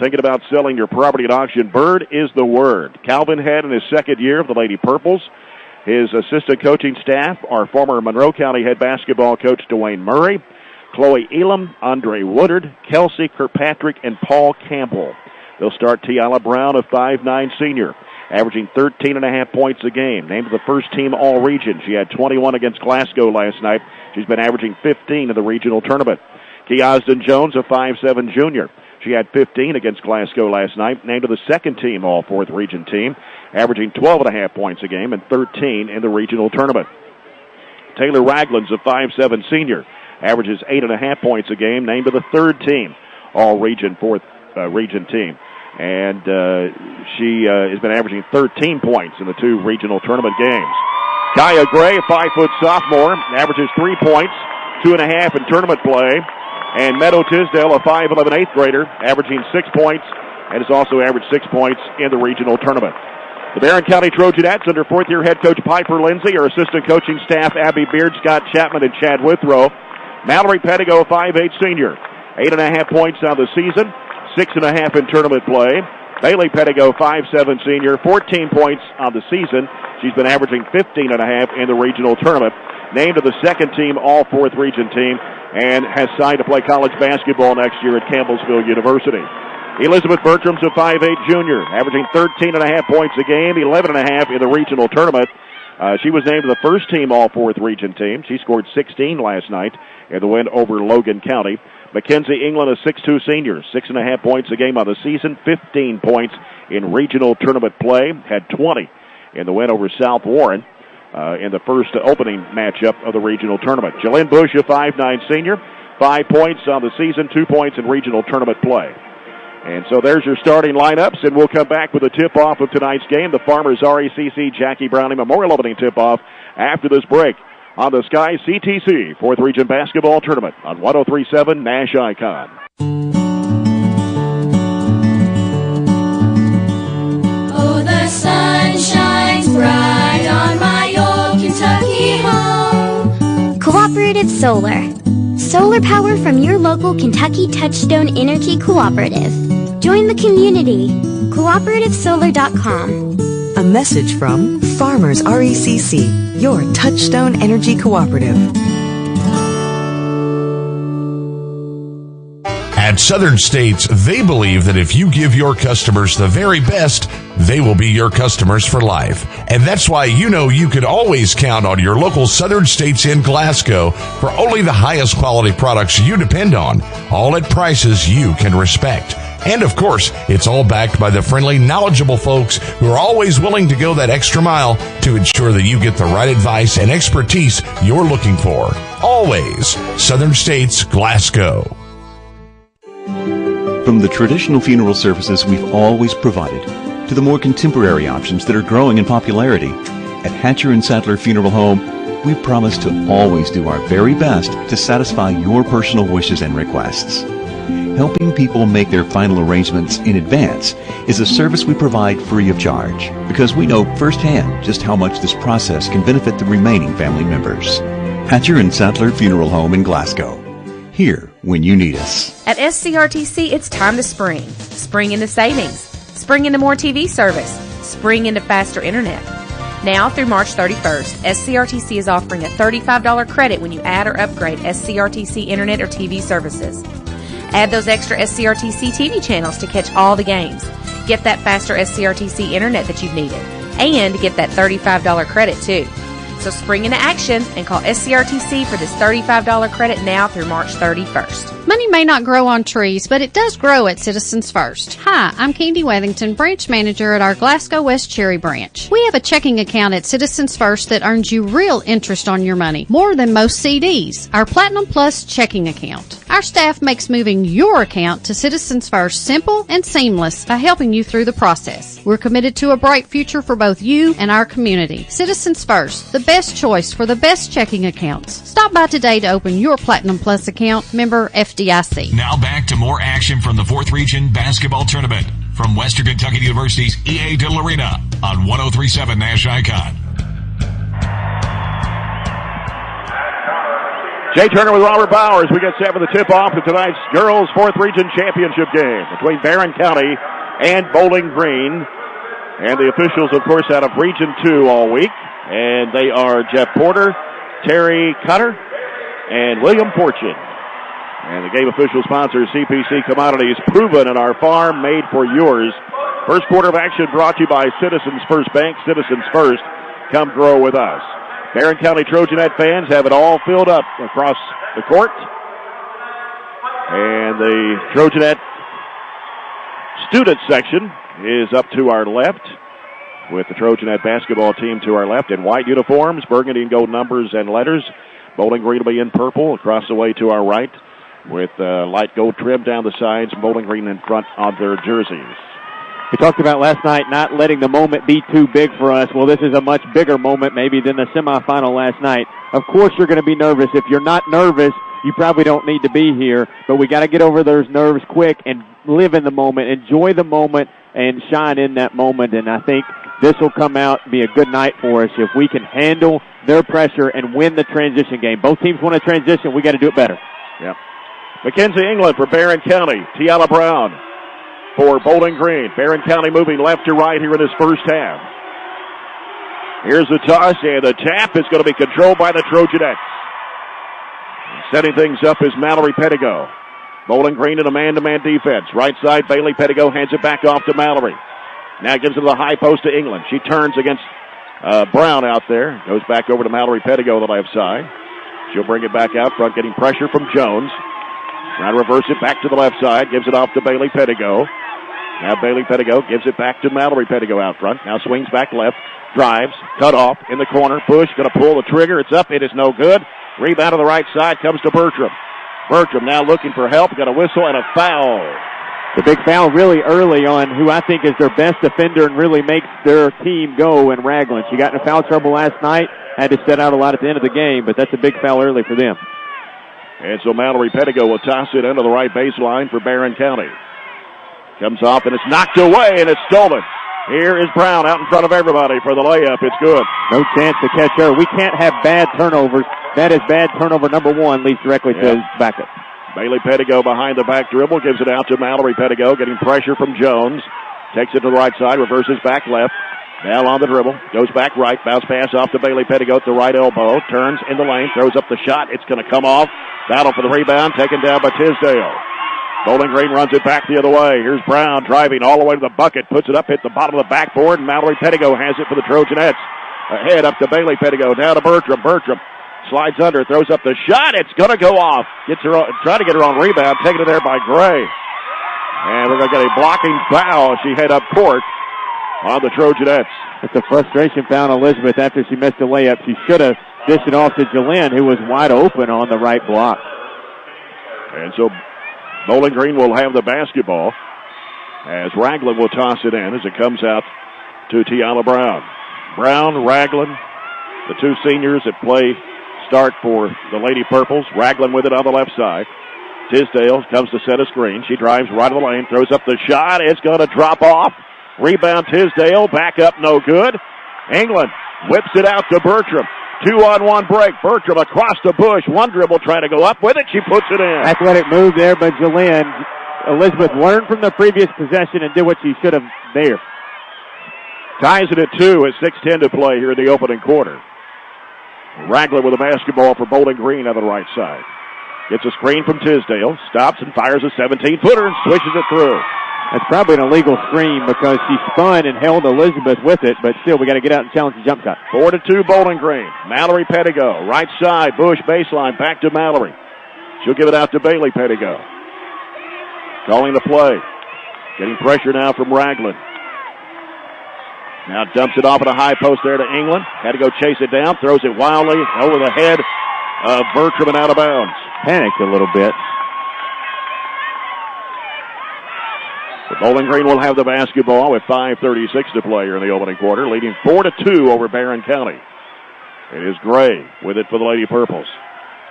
Thinking about selling your property at auction, Bird is the word. Calvin Head in his second year of the Lady Purples. His assistant coaching staff are former Monroe County head basketball coach Dwayne Murray, Chloe Elam, Andre Woodard, Kelsey Kirkpatrick, and Paul Campbell. They'll start Tiala Brown, a 5'9" senior, averaging 13.5 points a game. Named to the first team All-Region. She had 21 against Glasgow last night. She's been averaging 15 in the regional tournament. Kiosden Jones, a 5'7" junior. She had 15 against Glasgow last night. Named to the second team All-Fourth Region team, averaging 12.5 points a game and 13 in the regional tournament. Taylor Ragland's a 5'7" senior, averages 8.5 points a game. Named to the third team All-Region, fourth region team. And she has been averaging 13 points in the two regional tournament games. Kaya Gray, a 5-foot sophomore, averages 3 points, 2.5 in tournament play. And Meadow Tisdale, a 5'11" eighth grader, averaging 6 points, and has also averaged 6 points in the regional tournament. The Barren County Trojanettes, under fourth-year head coach Piper Lindsay, our assistant coaching staff Abby Beard, Scott Chapman, and Chad Withrow. Mallory Pettigo, a 5'8" senior, 8.5 points on the season, 6.5 in tournament play. Bailey Pettigo, 5'7" senior, 14 points on the season. She's been averaging 15.5 in the regional tournament. Named to the second team All-Fourth Region team, and has signed to play college basketball next year at Campbellsville University. Elizabeth Bertram's a 5'8" junior, averaging 13.5 points a game, 11.5 in the regional tournament. She was named to the first team All-Fourth Region team. She scored 16 last night in the win over Logan County. Mackenzie England, a 6'2" senior, 6.5 points a game on the season, 15 points in regional tournament play, had 20 in the win over South Warren in the first opening matchup of the regional tournament. Jalen Bush, a 5'9" senior, 5 points on the season, 2 points in regional tournament play. And so there's your starting lineups, and we'll come back with a tip-off of tonight's game, the Farmers RECC Jackie Browning Memorial opening tip-off after this break on the Sky CTC 4th Region Basketball Tournament on 103.7 Nash Icon. Oh, the sun shines bright on my old Kentucky home. Cooperative Solar. Solar power from your local Kentucky Touchstone Energy Cooperative. Join the community. CooperativeSolar.com. A message from Farmers RECC, your Touchstone Energy Cooperative. At Southern States, they believe that if you give your customers the very best, they will be your customers for life. And that's why you know you can always count on your local Southern States in Glasgow for only the highest quality products you depend on, all at prices you can respect. And of course, it's all backed by the friendly, knowledgeable folks who are always willing to go that extra mile to ensure that you get the right advice and expertise you're looking for. Always Southern States, Glasgow. From the traditional funeral services we've always provided to the more contemporary options that are growing in popularity, at Hatcher & Sattler Funeral Home, we promise to always do our very best to satisfy your personal wishes and requests. Helping people make their final arrangements in advance is a service we provide free of charge because we know firsthand just how much this process can benefit the remaining family members. Hatcher & Sattler Funeral Home in Glasgow. Here when you need us. At SCRTC, it's time to spring. Spring into savings. Spring into more TV service. Spring into faster internet. Now through March 31st, SCRTC is offering a $35 credit when you add or upgrade SCRTC internet or TV services. Add those extra SCRTC TV channels to catch all the games. Get that faster SCRTC internet that you've needed. And get that $35 credit too. So spring into action and call SCRTC for this $35 credit now through March 31st. Money may not grow on trees, but it does grow at Citizens First. Hi, I'm Candy Wethington, branch manager at our Glasgow West Cherry branch. We have a checking account at Citizens First that earns you real interest on your money, more than most CDs. Our Platinum Plus checking account. Our staff makes moving your account to Citizens First simple and seamless by helping you through the process. We're committed to a bright future for both you and our community. Citizens First, the best choice for the best checking accounts. Stop by today to open your Platinum Plus account, member FDIC. Now back to more action from the 4th Region Basketball Tournament from Western Kentucky University's E.A. Dillon Arena on 103.7 Nash Icon. Jay Turner with Robert Bowers. We get set for the tip-off of tonight's Girls 4th Region Championship game between Barren County and Bowling Green. And the officials, of course, out of Region 2 all week. And they are Jeff Porter, Terry Cutter, and William Fortune. And the game official sponsor, CPC Commodities, proven in our farm, made for yours. First quarter of action brought to you by Citizens First Bank. Citizens First, come grow with us. Barren County Trojanet fans have it all filled up across the court. And the Trojanet student section is up to our left, with the Trojanet basketball team to our left in white uniforms, burgundy and gold numbers and letters. Bowling Green will be in purple across the way to our right, with light gold trim down the sides, Bowling Green in front on their jerseys. We talked about last night not letting the moment be too big for us. Well, this is a much bigger moment maybe than the semifinal last night. Of course you're going to be nervous. If you're not nervous, you probably don't need to be here. But we got to get over those nerves quick and live in the moment, enjoy the moment, and shine in that moment. And I think this will come out and be a good night for us if we can handle their pressure and win the transition game. Both teams want a transition. We got to do it better. Yep. Mackenzie England for Barren County. Tiana Brown for Bowling Green. Barren County moving left to right here in this first half. Here's the toss, and the tap is going to be controlled by the Trojanettes. Setting things up is Mallory Pettigo. Bowling Green in a man-to-man defense. Right side, Bailey Pettigo hands it back off to Mallory. Now gives it to the high post to England. She turns against Brown out there. Goes back over to Mallory Pettigo on the left side. She'll bring it back out front, getting pressure from Jones. Now reverse it back to the left side. Gives it off to Bailey Pettigo. Now Bailey Pettigo gives it back to Mallory Pettigo out front. Now swings back left. Drives. Cut off in the corner. Push. Going to pull the trigger. It's up. It is no good. Rebound to the right side. Comes to Bertram. Bertram now looking for help. Got a whistle and a foul. The big foul really early on who I think is their best defender and really makes their team go in Raglan. She got in foul trouble last night. Had to set out a lot at the end of the game, but that's a big foul early for them. And so Mallory Pettigo will toss it into the right baseline for Barren County. Comes off and it's knocked away and it's stolen. Here is Brown out in front of everybody for the layup. It's good. No chance to catch her. We can't have bad turnovers. That is bad turnover number one, leads directly to backup. Bailey Pettigo behind the back dribble, gives it out to Mallory Pettigo, getting pressure from Jones. Takes it to the right side, reverses back left. Now on the dribble, goes back right, bounce pass off to Bailey Pettigo at the right elbow, turns in the lane, throws up the shot. It's going to come off. Battle for the rebound, taken down by Tisdale. Bowling Green runs it back the other way. Here's Brown driving all the way to the bucket, puts it up, hit the bottom of the backboard, and Mallory Pettigo has it for the Trojanettes. Ahead up to Bailey Pettigo, down to Bertram. Bertram slides under, throws up the shot. It's going to go off. Gets her, trying to get her on rebound, taken it there by Gray. And we're going to get a blocking foul. She head up court on the Trojanettes. It's a frustration foul on Elizabeth after she missed the layup. She should have dished it off to Jalen, who was wide open on the right block. And so Bowling Green will have the basketball as Raglan will toss it in as it comes out to Tiana Brown. Brown, Raglan, the two seniors that start for the Lady Purples. Raglan with it on the left side. Tisdale comes to set a screen. She drives right of the lane, throws up the shot. It's going to drop off. Rebound Tisdale, back up, no good. England whips it out to Bertram. 2-on-1 break. Bertram across the bush. One dribble trying to go up with it. She puts it in. Athletic move there by Jalen. Elizabeth learned from the previous possession and did what she should have there. Ties it at 2 with 6:10 to play here in the opening quarter. Raglan with a basketball for Bowling Green on the right side. Gets a screen from Tisdale. Stops and fires a 17-footer and swishes it through. That's probably an illegal screen because she spun and held Elizabeth with it, but still we got to get out and challenge the jump shot. 4-2 Bowling Green. Mallory Pettigo, right side, Bush baseline, back to Mallory. She'll give it out to Bailey Pettigo. Calling the play. Getting pressure now from Raglan. Now dumps it off at a high post there to England. Had to go chase it down, throws it wildly over the head of Bertram and out of bounds. Panicked a little bit. The Bowling Green will have the basketball with 5:36 to play here in the opening quarter, leading 4-2 over Barren County. It is Gray with it for the Lady Purples.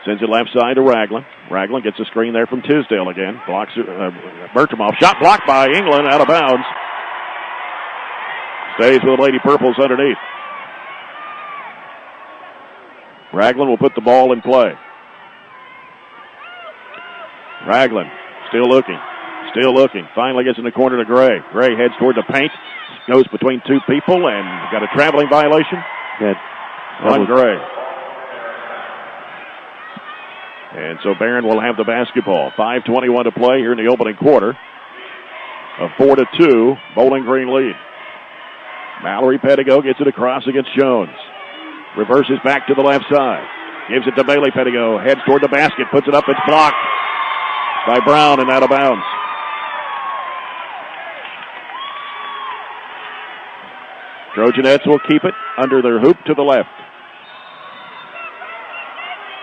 Sends it left side to Raglan. Raglan gets a screen there from Tisdale again. Blocks Bertram off. Shot blocked by England, out of bounds. Stays with the Lady Purples underneath. Raglan will put the ball in play. Ragland still looking. Finally gets in the corner to Gray. Gray heads toward the paint. Goes between two people and got a traveling violation on Gray. And so Barren will have the basketball. 5:21 to play here in the opening quarter. A 4-2 Bowling Green lead. Mallory Pettigo gets it across against Jones. Reverses back to the left side. Gives it to Bailey Pettigo. Heads toward the basket. Puts it up. It's blocked by Brown and out of bounds. Trojanettes will keep it under their hoop to the left.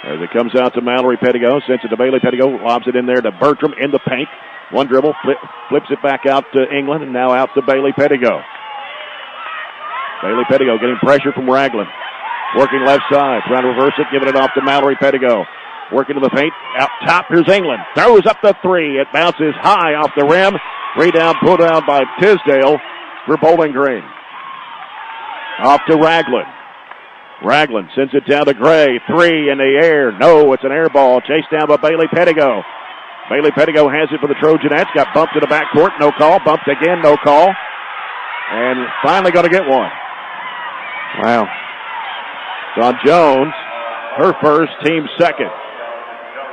As it comes out to Mallory Pettigo, sends it to Bailey Pettigo, lobs it in there to Bertram in the paint. One dribble, flips it back out to England, and now out to Bailey Pettigo. Bailey Pettigo getting pressure from Ragland. Working left side, trying to reverse it, giving it off to Mallory Pettigo. Working to the paint, out top, here's England. Throws up the three, it bounces high off the rim. Rebound pulled down by Tisdale for Bowling Green. Off to Ragland. Ragland sends it down to Gray. Three in the air. No, it's an air ball. Chased down by Bailey Pettigo. Bailey Pettigo has it for the Trojanettes. Got bumped to the backcourt. No call. Bumped again. No call. And finally going to get one. Wow. It's on Jones. Her first, team second.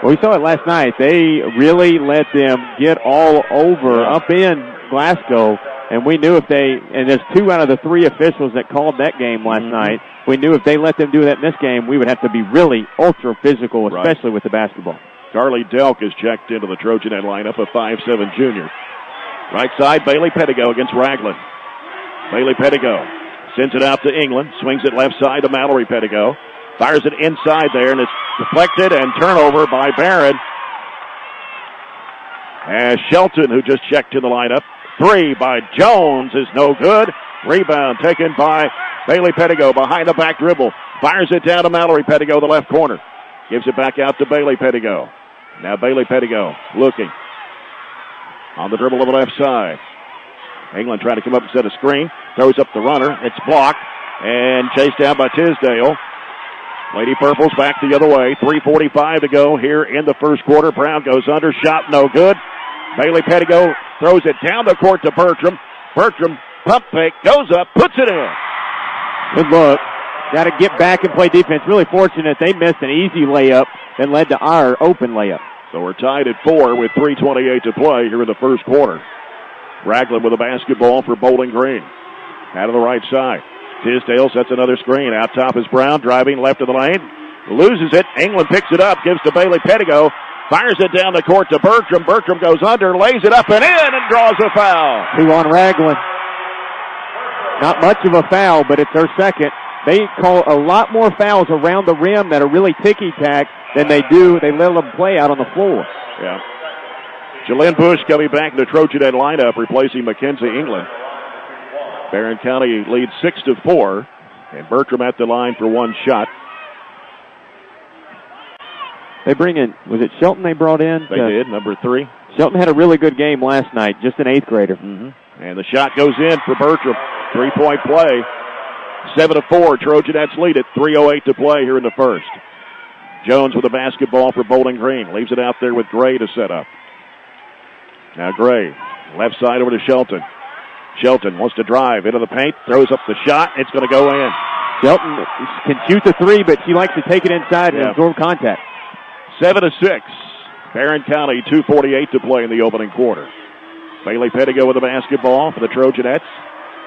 Well, we saw it last night. They really let them get all over up in Glasgow. And we knew if they, and there's 2 out of the 3 officials that called that game last night, we knew if they let them do that in this game, we would have to be really ultra physical, especially with the basketball. Carly Delk is checked into the Trojanet lineup, a 5'7" junior. Right side, Bailey Pettigo against Ragland. Bailey Pettigo sends it out to England, swings it left side to Mallory Pettigo, fires it inside there, and it's deflected and turnover by Barren. As Shelton, who just checked in the lineup, 3 by Jones is no good. Rebound taken by Bailey Pettigo behind the back dribble. Fires it down to Mallory Pettigo, the left corner. Gives it back out to Bailey Pettigo. Now Bailey Pettigo looking on the dribble on the left side. England trying to come up and set a screen. Throws up the runner. It's blocked and chased down by Tisdale. Lady Purple's back the other way. 3:45 to go here in the first quarter. Brown goes under. Shot no good. Bailey Pettigo throws it down the court to Bertram. Bertram, pump fake, goes up, puts it in. Good look. Got to get back and play defense. Really fortunate they missed an easy layup that led to our open layup. So we're tied at 4 with 3:28 to play here in the first quarter. Ragland with a basketball for Bowling Green. Out of the right side. Tisdale sets another screen. Out top is Brown, driving left of the lane. Loses it. England picks it up, gives to Bailey Pettigo. Fires it down the court to Bertram. Bertram goes under, lays it up and in, and draws a foul. 2 on Ragland. Not much of a foul, but it's their second. They call a lot more fouls around the rim that are really ticky-tack than they do. They let them play out on the floor. Yeah. Jalen Bush coming back in the Trojanet lineup, replacing Mackenzie England. Barren County leads 6-4, and Bertram at the line for one shot. They bring in, was it Shelton they brought in? They did, number 3. Shelton had a really good game last night, just an 8th grader. Mm-hmm. And the shot goes in for Bertram. 3-point play. 7-4, Trojanettes lead it. 3:08 to play here in the first. Jones with a basketball for Bowling Green. Leaves it out there with Gray to set up. Now Gray, left side over to Shelton. Shelton wants to drive into the paint, throws up the shot. It's going to go in. Shelton can shoot the 3, but she likes to take it inside and absorb contact. 7-6. Barren County, 2:48 to play in the opening quarter. Bailey Pettigo with the basketball for the Trojanettes.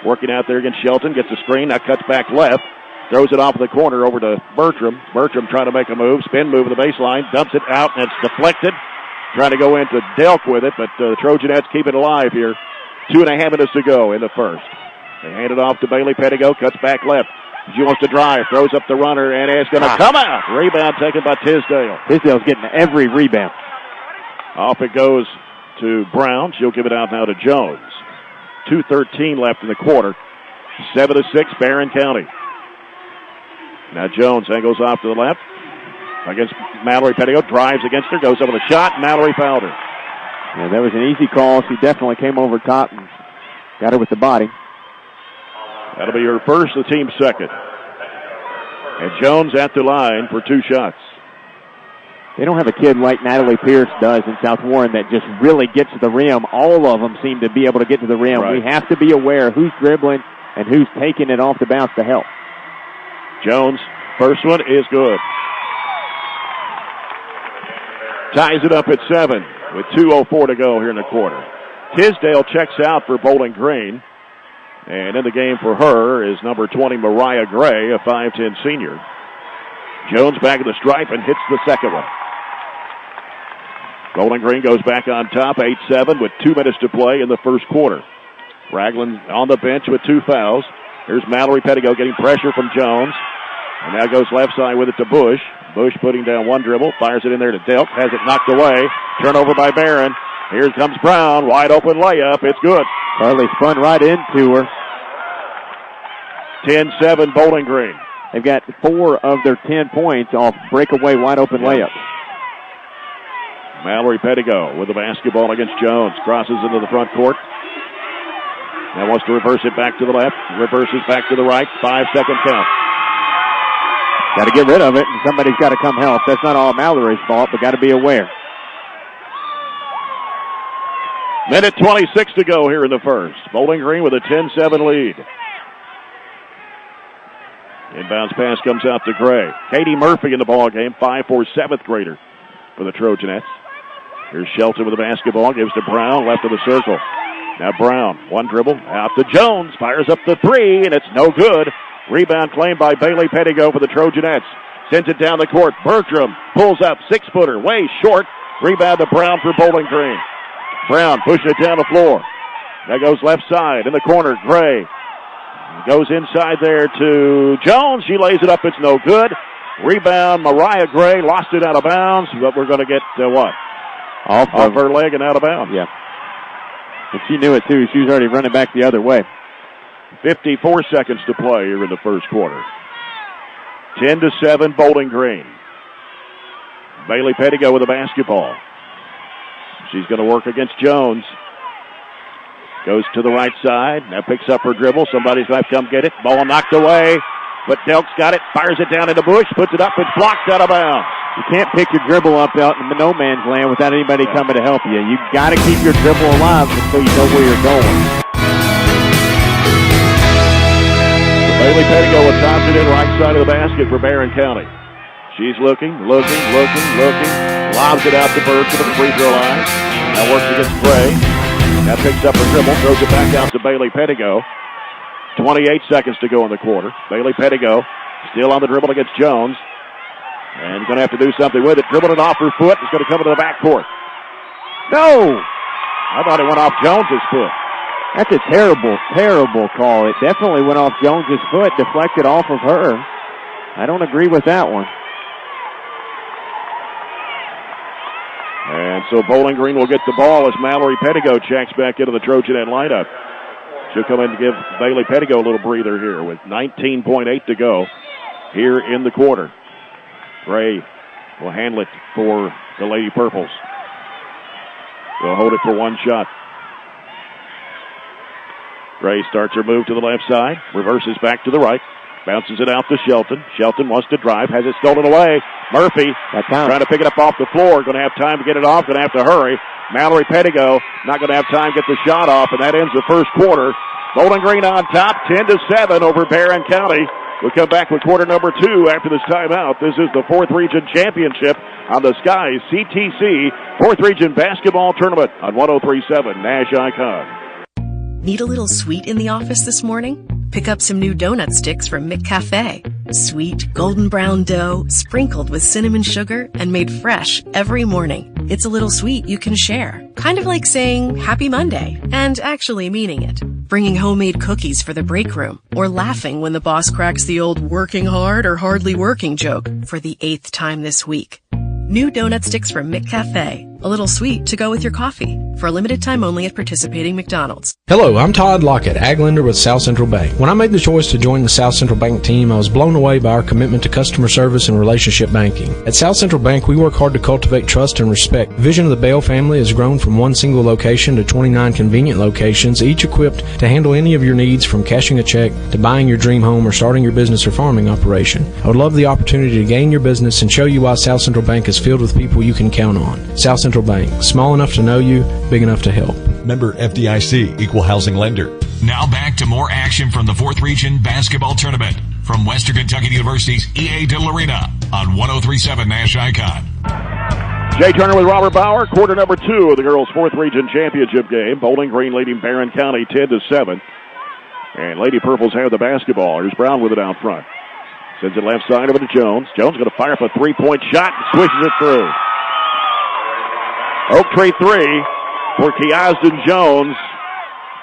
Working out there against Shelton. Gets a screen. Now cuts back left. Throws it off the corner over to Bertram. Bertram trying to make a move. Spin move to the baseline. Dumps it out, and it's deflected. Trying to go into Delk with it, but the Trojanettes keep it alive here. 2.5 minutes to go in the first. They hand it off to Bailey Pettigo. Cuts back left. She wants to drive. Throws up the runner, and it's going to come out. Rebound taken by Tisdale. Tisdale's getting every rebound. Off it goes to Brown. She'll give it out now to Jones. 2:13 left in the quarter. 7-6, Barren County. Now Jones angles off to the left against Mallory Pettigo. Drives against her. Goes over the shot. Mallory fouled her. Yeah, that was an easy call. She definitely came over top and got her with the body. That'll be her first, the team's second. And Jones at the line for 2 shots. They don't have a kid like Natalie Pierce does in South Warren that just really gets to the rim. All of them seem to be able to get to the rim. Right. We have to be aware who's dribbling and who's taking it off the bounce to help. Jones, first one is good. Ties it up at 7 with 2:04 to go here in the quarter. Tisdale checks out for Bowling Green. And in the game for her is number 20, Mariah Gray, a 5'10 senior. Jones back at the stripe and hits the second one. Bowling Green goes back on top, 8-7 with 2 minutes to play in the first quarter. Ragland on the bench with 2 fouls. Here's Mallory Pettigo getting pressure from Jones. And now goes left side with it to Bush. Bush putting down one dribble, fires it in there to Delk, has it knocked away. Turnover by Barren. Here comes Brown, wide open layup. It's good. Carly spun right into her. 10-7 Bowling Green. They've got 4 of their 10 points off breakaway wide open layups. Mallory Pettigo with the basketball against Jones. Crosses into the front court. Now wants to reverse it back to the left. Reverses back to the right. 5-second count. Got to get rid of it, and somebody's got to come help. That's not all Mallory's fault, but got to be aware. Minute 26 to go here in the first. Bowling Green with a 10-7 lead. Inbounds pass comes out to Gray. Katie Murphy in the ball game, 5'4", 7th grader for the Trojanettes. Here's Shelton with the basketball, gives to Brown, left of the circle. Now Brown, one dribble, out to Jones, fires up the 3, and it's no good. Rebound claimed by Bailey Pettigo for the Trojanettes. Sends it down the court. Bertram pulls up, 6-footer, way short. Rebound to Brown for Bowling Green. Brown pushing it down the floor. That goes left side in the corner. Gray goes inside there to Jones. She lays it up. It's no good. Rebound, Mariah Gray lost it out of bounds, but we're going to get what? Off her leg and out of bounds. Yeah. And she knew it too. She was already running back the other way. 54 seconds to play here in the first quarter. 10-7 Bowling Green. Bailey Pettigo with the basketball. She's going to work against Jones. Goes to the right side. Now picks up her dribble. Somebody's going to come get it. Ball knocked away. But Delk's got it. Fires it down in the bush. Puts it up. It's blocked out of bounds. You can't pick your dribble up out in the no man's land without anybody coming to help you. You got to keep your dribble alive until you know where you're going. So Bailey Pettigo will toss it in right side of the basket for Barren County. She's looking. Lobs it out to Bird to the free throw line. Now works against Gray. Now picks up her dribble, throws it back out to Bailey Pettigo. 28 seconds to go in the quarter. Bailey Pettigo still on the dribble against Jones. And going to have to do something with it. Dribbling it off her foot. It's going to come into the backcourt. No! I thought it went off Jones's foot. That's a terrible, terrible call. It definitely went off Jones's foot, deflected off of her. I don't agree with that one. And so Bowling Green will get the ball as Mallory Pettigo checks back into the Trojanette lineup. She'll come in to give Bailey Pettigo a little breather here with 19.8 to go here in the quarter. Gray will handle it for the Lady Purples. They'll hold it for one shot. Gray starts her move to the left side, reverses back to the right, bounces it out to Shelton. Shelton wants to drive, has it stolen away. Murphy trying to pick it up off the floor, going to have time to get it off, going to have to hurry. Mallory Pettigo not going to have time to get the shot off, and that ends the first quarter. Bowling Green on top, 10-7 over Barren County. We'll come back with quarter number 2 after this timeout. This is the 4th Region Championship on the Skies CTC 4th Region Basketball Tournament on 103.7 Nash Icon. Need a little sweet in the office this morning? Pick up some new donut sticks from McCafe. Sweet, golden brown dough, sprinkled with cinnamon sugar, and made fresh every morning. It's a little sweet you can share. Kind of like saying, Happy Monday, and actually meaning it. Bringing homemade cookies for the break room, or laughing when the boss cracks the old working hard or hardly working joke for the 8th time this week. New donut sticks from McCafe. A little sweet to go with your coffee. For a limited time only at participating McDonald's. Hello, I'm Todd Lockett, ag lender with South Central Bank. When I made the choice to join the South Central Bank team, I was blown away by our commitment to customer service and relationship banking. At South Central Bank, we work hard to cultivate trust and respect. The vision of the Bale family has grown from one single location to 29 convenient locations, each equipped to handle any of your needs, from cashing a check to buying your dream home or starting your business or farming operation. I would love the opportunity to gain your business and show you why South Central Bank is filled with people you can count on. South Central Bank, small enough to know you, big enough to help. Member FDIC, Equal Housing Lender. Now back to more action from the 4th Region Basketball Tournament from Western Kentucky University's EA Diddle Arena on 103.7 Nash Icon. Jay Turner with Robert Bauer, quarter number 2 of the girls' 4th Region Championship game. Bowling Green leading Barren County 10-7. And Lady Purples have the basketball. Here's Brown with it out front. Sends it left side over to Jones. Jones going to fire up a three-point shot and swishes it through. Oak Tree 3 for Kiasden Jones.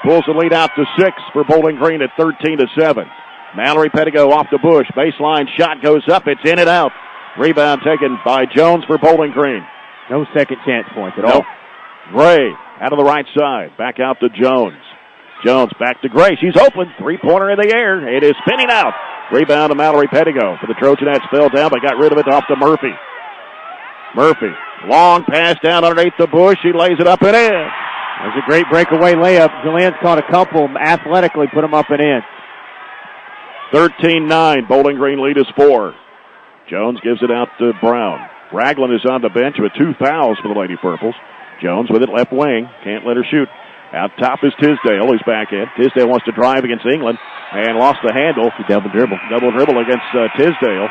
Pulls the lead out to 6 for Bowling Green at 13-7. Mallory Pettigo off the bush. Baseline shot goes up. It's in and out. Rebound taken by Jones for Bowling Green. No second chance points at all. Gray out of the right side. Back out to Jones. Jones back to Gray. She's open. Three-pointer in the air. It is spinning out. Rebound to Mallory Pettigo for the Trojanettes. Fell down, but got rid of it off to Murphy. Murphy. Long pass down underneath the bush. She lays it up and in. There's a great breakaway layup. Julianne's caught a couple, athletically put them up and in. 13-9. Bowling Green lead is 4. Jones gives it out to Brown. Ragland is on the bench with 2 fouls for the Lady Purples. Jones with it left wing. Can't let her shoot. Out top is Tisdale. He's back in. Tisdale wants to drive against England and lost the handle. Double dribble against Tisdale.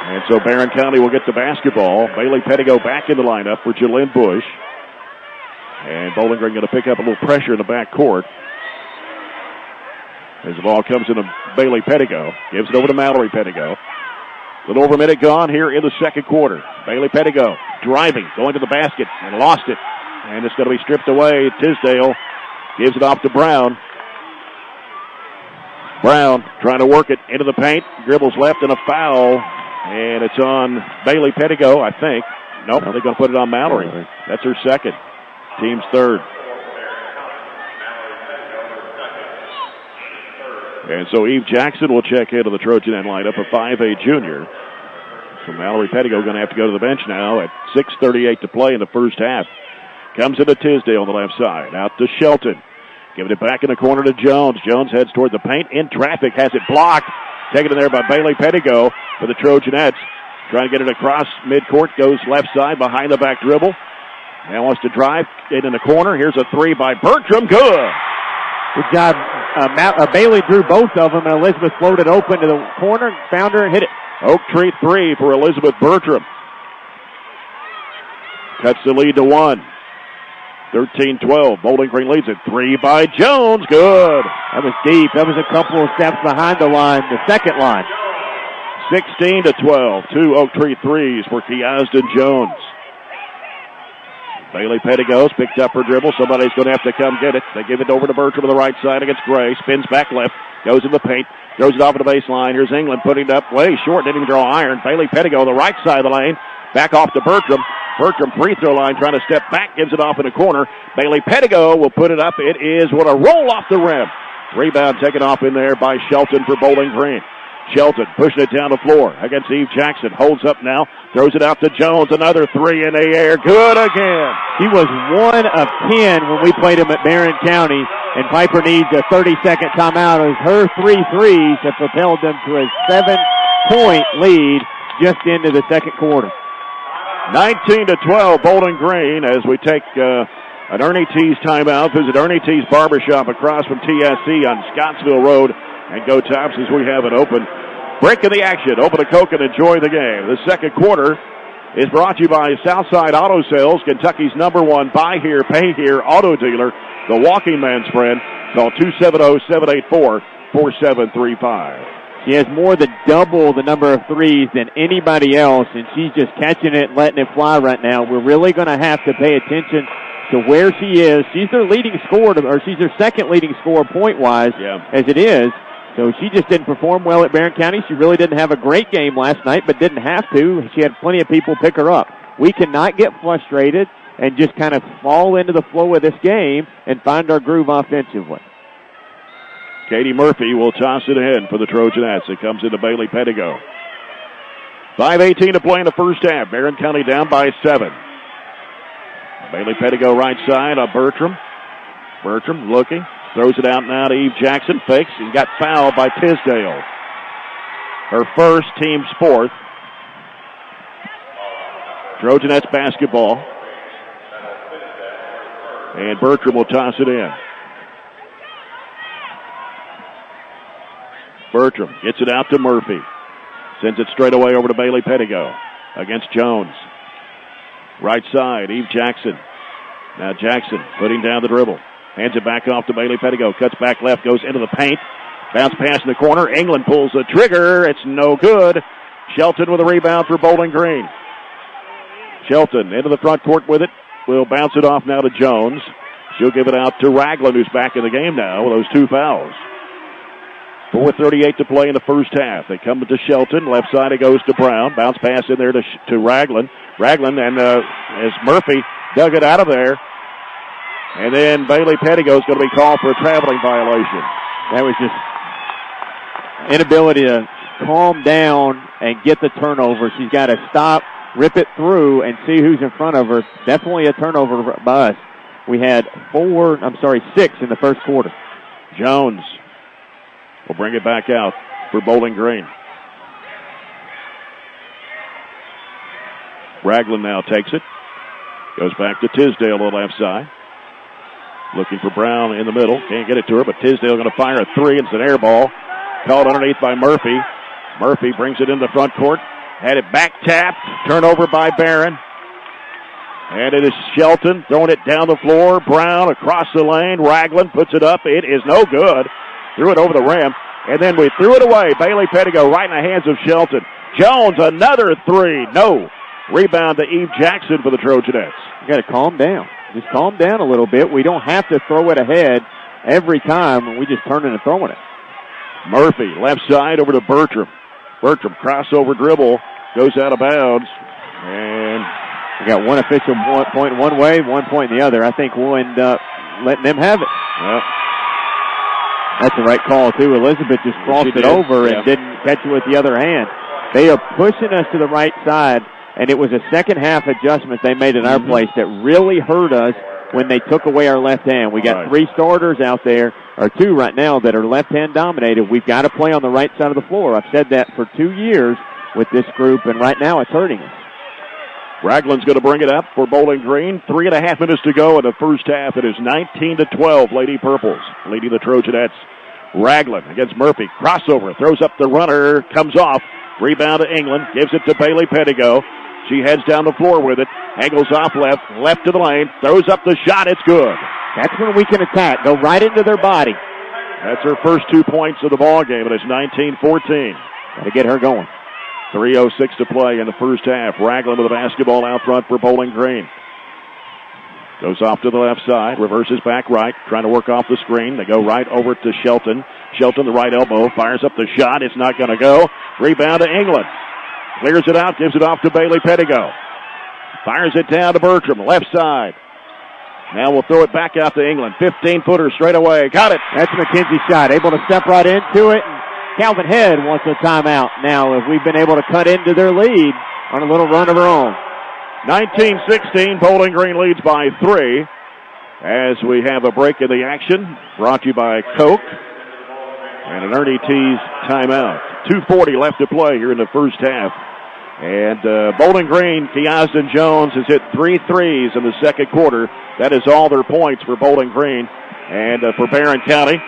And so Barron County will get the basketball. Bailey Pettigo back in the lineup for Jalynn Bush. And Bowling Green going to pick up a little pressure in the back court. As the ball comes into Bailey Pettigo. Gives it over to Mallory Pettigo. A little over a minute gone here in the second quarter. Bailey Pettigo driving, going to the basket, and lost it. And it's going to be stripped away. Tisdale gives it off to Brown. Brown trying to work it into the paint. Dribbles left and a foul. And it's on Bailey Pettigo, I think. Nope, they're going to put it on Mallory. That's her second. Team's third. And so Eve Jackson will check into the Trojan end lineup, a 5A junior. So Mallory Pettigo going to have to go to the bench now at 6:38 to play in the first half. Comes into Tisdale on the left side. Out to Shelton. Giving it back in the corner to Jones. Jones heads toward the paint. In traffic. Has it blocked. Taken in there by Bailey Pettigo for the Trojanettes. Trying to get it across midcourt. Goes left side behind the back dribble. Now wants to drive. Get in the corner. Here's a three by Bertram. Good. Good job. Bailey drew both of them, and Elizabeth floated open to the corner, found her, and hit it. Oak Tree 3 for Elizabeth Bertram. Cuts the lead to 1. 13-12. Bowling Green leads it. 3 by Jones. Good. That was deep. That was a couple of steps behind the line, the second line. 16-12. 2 Oak Tree threes for Kiasden Jones. Bailey Pettigo's picked up her dribble. Somebody's going to have to come get it. They give it over to Bertram on the right side against Gray. Spins back left. Goes in the paint. Throws it off to the baseline. Here's England putting it up way short. Didn't even draw iron. Bailey Pettigo on the right side of the lane. Back off to Bertram. Bertram free throw line trying to step back. Gives it off in the corner. Bailey Pettigo will put it up. It is what a roll off the rim. Rebound taken off in there by Shelton for Bowling Green. Shelton pushing it down the floor against Eve Jackson. Holds up now. Throws it out to Jones. Another three in the air. Good again. He was 1 of 10 when we played him at Barron County, and Piper needs a 30-second timeout as her 3 threes have propelled them to a 7-point lead just into the second quarter. 19-12, Bowling Green, as we take an Ernie T's timeout. Visit Ernie T's Barbershop across from TSC on Scottsville Road. And go Tops as we have it open. Break in the action. Open a Coke and enjoy the game. The second quarter is brought to you by Southside Auto Sales, Kentucky's #1 buy here, pay here auto dealer. The walking man's friend. Call 270-784-4735. She has more than double the number of threes than anybody else, and she's just catching it and letting it fly right now. We're really going to have to pay attention to where she is. She's their leading scorer, or she's their second leading scorer point-wise, as it is. So she just didn't perform well at Barron County. She really didn't have a great game last night, but didn't have to. She had plenty of people pick her up. we cannot get frustrated and just kind of fall into the flow of this game and find our groove offensively. Katie Murphy will toss it in for the Trojanettes. It comes into Bailey Pettigo. 5:18 to play in the first half. Barren County down by 7. Bailey Pettigo right side on Bertram. Bertram looking. Throws it out now to Eve Jackson. Fakes and got fouled by Tisdale. Her first, team's fourth. Trojanettes basketball. And Bertram will toss it in. Bertram gets it out to Murphy. Sends it straight away over to Bailey Pettigo against Jones. Right side, Eve Jackson. Now Jackson putting down the dribble. Hands it back off to Bailey Pettigo. Cuts back left, goes into the paint. Bounce pass in the corner. England pulls the trigger. It's no good. Shelton with a rebound for Bowling Green. Shelton into the front court with it. Will bounce it off now to Jones. She'll give it out to Ragland, who's back in the game now with those 2 fouls. 4:38 to play in the first half. They come to Shelton. Left side it goes to Brown. Bounce pass in there to Ragland. Ragland, and as Murphy dug it out of there. And then Bailey Pettigo is going to be called for a traveling violation. That was just inability to calm down and get the turnover. She's got to stop, rip it through, and see who's in front of her. Definitely a turnover by us. We had 6 in the first quarter. Jones will bring it back out for Bowling Green. Ragland now takes it. Goes back to Tisdale on the left side. Looking for Brown in the middle. Can't get it to her, but Tisdale going to fire a 3. It's an air ball. Called underneath by Murphy. Murphy brings it in the front court. Had it back tapped. Turnover by Barren. And it is Shelton throwing it down the floor. Brown across the lane. Ragland puts it up. It is no good. Threw it over the rim. And then we threw it away. Bailey Pettigo right in the hands of Shelton. Jones, another 3. No. Rebound to Eve Jackson for the Trojanettes. You got to calm down. Just calm down a little bit. We don't have to throw it ahead every time. We just turn it and throwing it. Murphy, left side over to Bertram. Bertram, crossover dribble, goes out of bounds. And we got one official point one way, 1 point the other. I think we'll end up letting them have it. Yep. That's the right call, too. Elizabeth just crossed it over and didn't catch it with the other hand. They are pushing us to the right side, and it was a second-half adjustment they made in our place that really hurt us when they took away our left hand. We got 3 starters out there, or 2 right now, that are left-hand dominated. We've got to play on the right side of the floor. I've said that for 2 years with this group, and right now it's hurting us. Ragland's going to bring it up for Bowling Green. 3.5 minutes to go in the first half. It is 19-12, Lady Purples leading the Trojanettes. Ragland against Murphy. Crossover, throws up the runner, comes off. Rebound to England, gives it to Bailey Pettigo. She heads down the floor with it. Angles off left to the lane. Throws up the shot. It's good. That's when we can attack. Go right into their body. That's her first 2 points of the ball game. It's 19-14. Got to get her going. 3:06 to play in the first half. Ragland with the basketball out front for Bowling Green. Goes off to the left side. Reverses back right. Trying to work off the screen. They go right over to Shelton. Shelton, the right elbow. Fires up the shot. It's not going to go. Rebound to England. Clears it out. Gives it off to Bailey Pettigo. Fires it down to Bertram. Left side. Now we'll throw it back out to England. 15-footer straight away. Got it. That's McKenzie's shot. Able to step right into it. Calvin Head wants a timeout. Now, if we've been able to cut into their lead on a little run of our own. 19-16, Bowling Green leads by 3 as we have a break in the action. Brought to you by Coke and an Ernie T's timeout. 2:40 left to play here in the first half. And Bowling Green, Kiasden Jones has hit 3 threes in the second quarter. That is all their points for Bowling Green. And for Barren County,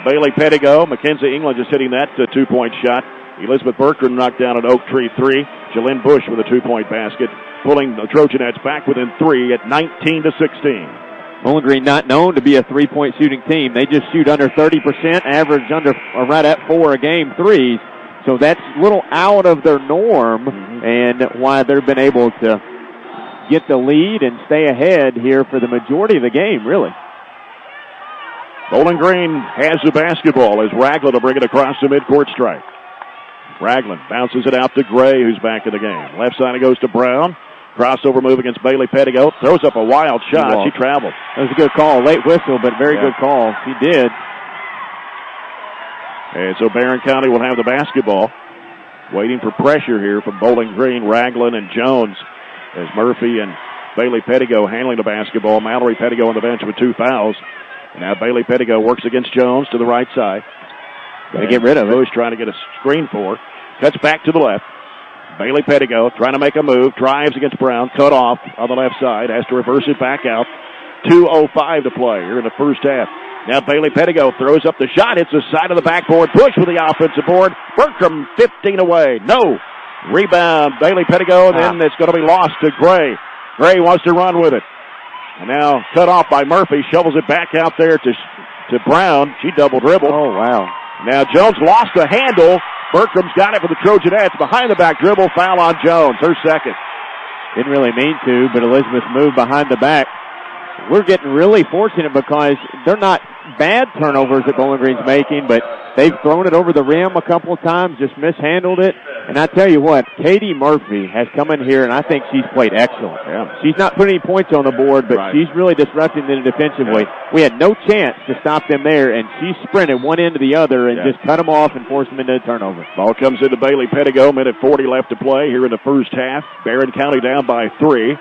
Bailey Pettigo, Mackenzie England just hitting that 2-point shot. Elizabeth Bertrand knocked down an Oak Tree 3. Jalynn Bush with a 2-point basket, pulling the Trojanettes back within 3 at 19-16. Bowling Green not known to be a 3-point shooting team. They just shoot under 30%, average under or right at 4 a game threes. So that's a little out of their norm, and why they've been able to get the lead and stay ahead here for the majority of the game, really. Bowling Green has the basketball as Ragland will bring it across the midcourt stripe. Ragland bounces it out to Gray, who's back in the game. Left side it goes to Brown. Crossover move against Bailey Pettigo. Throws up a wild shot. She traveled. That was a good call. Late whistle, but very good call. She did. And so Barren County will have the basketball. Waiting for pressure here from Bowling Green, Ragland, and Jones as Murphy and Bailey Pettigo handling the basketball. Mallory Pettigo on the bench with 2 fouls. And now Bailey Pettigo works against Jones to the right side. Got to get rid of it. Bush trying to get a screen for her. Cuts back to the left. Bailey Pettigo trying to make a move. Drives against Brown. Cut off on the left side. Has to reverse it back out. 2:05 to play here in the first half. Now Bailey Pettigo throws up the shot. Hits the side of the backboard. Bush with the offensive board. Bertram 15 away. No. Rebound. Bailey Pettigo. Then it's going to be lost to Gray. Gray wants to run with it. And now cut off by Murphy. Shovels it back out there to Brown. She double dribbled. Oh, wow. Now Jones lost the handle. Bertram's got it for the Trojanettes. Behind the back dribble. Foul on Jones. Her second. Didn't really mean to, but Elizabeth moved behind the back. We're getting really fortunate because they're not bad turnovers that Bowling Green's making, but they've thrown it over the rim a couple of times, just mishandled it. And I tell you what, Katie Murphy has come in here, and I think she's played excellent. Yeah. She's not putting any points on the board, but she's really disrupting them defensively. We had no chance to stop them there, and she sprinted one end to the other and just cut them off and forced them into a turnover. Ball comes into Bailey Pettigo. Minute 40 left to play here in the first half. Barren County down by 3,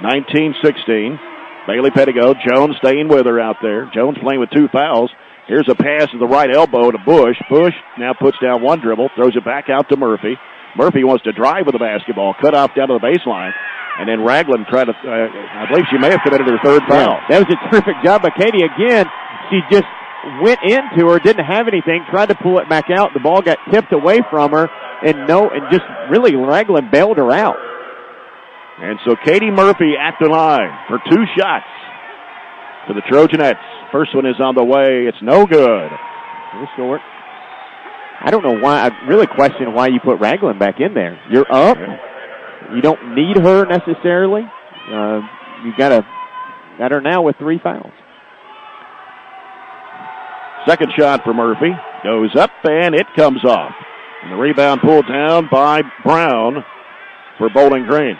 19-16. Bailey Pettigo, Jones staying with her out there. Jones playing with 2 fouls. Here's a pass to the right elbow to Bush. Bush now puts down one dribble, throws it back out to Murphy. Murphy wants to drive with the basketball, cut off down to the baseline. And then Ragland tried to, I believe she may have committed her 3rd foul. That was a terrific job by Katie. Again, she just went into her, didn't have anything, tried to pull it back out. The ball got tipped away from her, and just really Ragland bailed her out. And so Katie Murphy at the line for 2 shots for the Trojanettes. First one is on the way. It's no good. It's short. I don't know why. I really question why you put Ragland back in there. You're up. You don't need her necessarily. You got her now with 3 fouls. Second shot for Murphy. Goes up and it comes off. And the rebound pulled down by Brown for Bowling Green.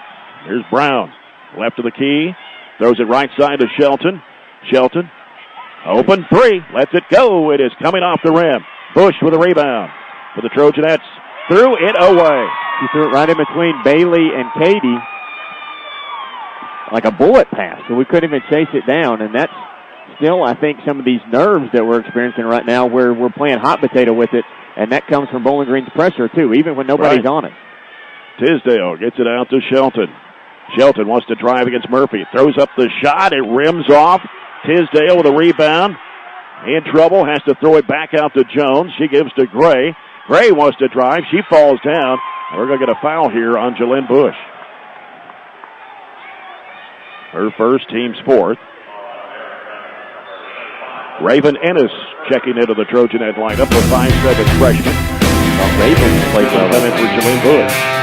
Here's Brown. Left of the key. Throws it right side to Shelton. Shelton. Open 3. Lets it go. It is coming off the rim. Bush with a rebound for the Trojanettes. Threw it away. He threw it right in between Bailey and Katie. Like a bullet pass. So we couldn't even chase it down. And that's still, I think, some of these nerves that we're experiencing right now where we're playing hot potato with it. And that comes from Bowling Green's pressure, too, even when nobody's on it. Tisdale gets it out to Shelton. Shelton wants to drive against Murphy. Throws up the shot. It rims off. Tisdale with a rebound. In trouble. Has to throw it back out to Jones. She gives to Gray. Gray wants to drive. She falls down. And we're going to get a foul here on Jalynn Bush. Her first, team's 4th. Raven Ennis checking into the Trojanet lineup, the 5'7" freshman. Raven played well. Coming for Jalynn Bush.